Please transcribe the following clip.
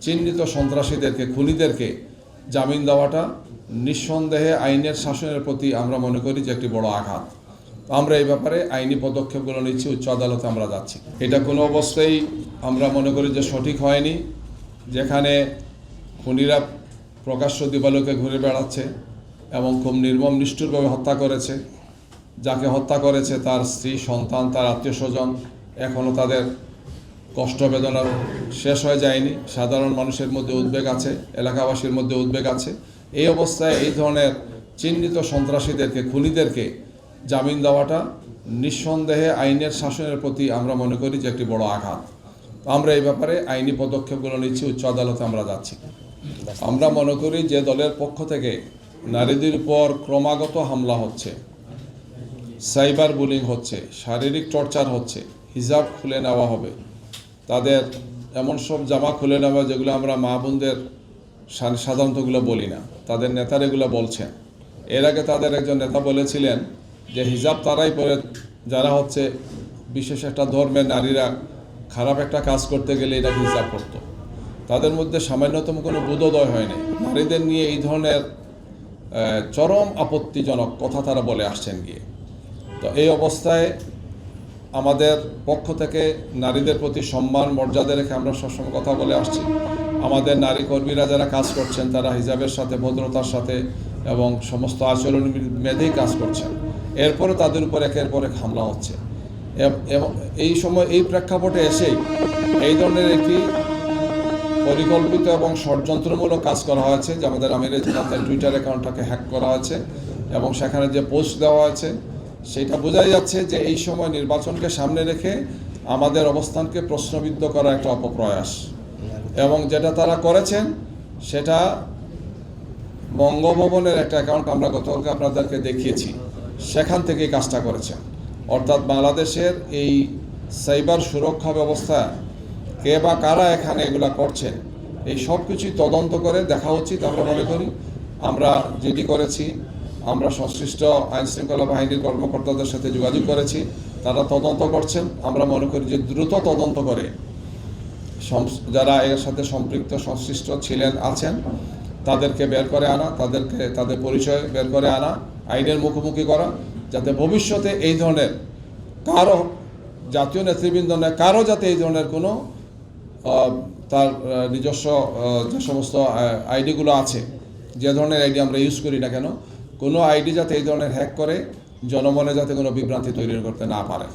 চিহ্নিত সন্ত্রাসীদেরকে, খুনিদেরকে জামিন দেওয়াটা নিঃসন্দেহে আইনের শাসনের প্রতি আমরা মনে করি যে একটি বড় আঘাত। আমরা এই ব্যাপারে আইনি পদক্ষেপগুলো নিচ্ছি, উচ্চ আদালতে আমরা যাচ্ছি। এটা কোনো অবস্থায় আমরা মনে করি যে সঠিক হয়নি, যেখানে খুনিরা প্রকাশ্য দিবালোকে ঘুরে বেড়াচ্ছে এবং খুব নির্মম নিষ্ঠুরভাবে হত্যা করেছে। যাকে হত্যা করেছে তার স্ত্রী, সন্তান, তার আত্মীয় স্বজন, এখনও তাদের কষ্ট বেদনা শেষ হয়ে যায়নি। সাধারণ মানুষের মধ্যে উদ্বেগ আছে, এলাকাবাসীর মধ্যে উদ্বেগ আছে। এই অবস্থায় এই ধরনের চিহ্নিত সন্ত্রাসীদেরকে, খুনিদেরকে জামিন দেওয়াটা নিঃসন্দেহে আইনের শাসনের প্রতি আমরা মনে করি যে একটি বড় আঘাত। আমরা এই ব্যাপারে আইনি পদক্ষেপগুলো নিচ্ছি, উচ্চ আদালতে আমরা যাচ্ছি। আমরা মনে করি যে দলের পক্ষ থেকে নারীদের উপর ক্রমাগত হামলা হচ্ছে, সাইবার বুলিং হচ্ছে, শারীরিক টর্চার হচ্ছে, হিজাব খুলে নেওয়া হবে, তাদের এমন সব জামা খুলে নেওয়া যেগুলো আমরা মা বোনদের সাধারণতগুলো বলি না, তাদের নেতারা এগুলো বলছেন। এর আগে তাদের একজন নেতা বলেছিলেন যে হিজাব তারাই পরে যারা হচ্ছে বিশেষ একটা ধর্মের নারীরা খারাপ একটা কাজ করতে গেলে এটা হিজাব করত। তাদের মধ্যে সামান্যতম কোনো বোধোদয় হয়নি। নারীদের নিয়ে এই ধরনের চরম আপত্তিজনক কথা তারা বলে আসছেন গিয়ে। তো এই অবস্থায় আমাদের পক্ষ থেকে নারীদের প্রতি সম্মান মর্যাদা রেখে আমরা সবসময় কথা বলে আসছি। আমাদের নারী কর্মীরা যারা কাজ করছেন তারা হিজাবের সাথে, ভদ্রতার সাথে এবং সমস্ত আচরণ মেধেই কাজ করছেন। এরপরে তাদের উপর একের পর এক হামলা হচ্ছে এবং এই সময় এই প্রেক্ষাপটে এসেই এই ধরনের একটি পরিকল্পিত এবং ষড়যন্ত্রমূলক কাজ করা হয়েছে, যে আমাদের আমিরের জামাতের টুইটার অ্যাকাউন্টটাকে হ্যাক করা হয়েছে এবং সেখানে যে পোস্ট দেওয়া হয়েছে সেটা বোঝাই যাচ্ছে যে এই সময় নির্বাচনকে সামনে রেখে আমাদের অবস্থানকে প্রশ্নবিদ্ধ করা একটা অপপ্রয়াস। এবং যেটা তারা করেছেন সেটা বঙ্গভবনের একটা অ্যাকাউন্ট আমরা গতকালকে আপনাদেরকে দেখিয়েছি, সেখান থেকেই কাজটা করেছেন। অর্থাৎ বাংলাদেশের এই সাইবার সুরক্ষা ব্যবস্থা কে বা কারা এখানে এগুলা করছেন এই সব কিছুই তদন্ত করে দেখা উচিত। আমরা মনে করি আমরা যেটি করেছি, আমরা সংশ্লিষ্ট আইনশৃঙ্খলা বাহিনীর কর্মকর্তাদের সাথে যোগাযোগ করেছি, তারা তদন্ত করছেন। আমরা মনে করি যে দ্রুত তদন্ত করে যারা এর সাথে সম্পৃক্ত সংশ্লিষ্ট আছেন তাদেরকে বের করে আনা, তাদের পরিচয় বের করে আনা, আইনের মুখোমুখি করা, যাতে ভবিষ্যতে এই ধরনের কারো, জাতীয় নেতৃবৃন্দ নয় কারো, যাতে এই ধরনের কোনো তার নিজস্ব যে সমস্ত আইডিগুলো আছে, যে ধরনের আইডি আমরা ইউজ করি না কেন, কোনো আইডি যাতে এই ধরনের হ্যাক করে জনমনে যাতে কোনো বিভ্রান্তি তৈরি করতে না পারে।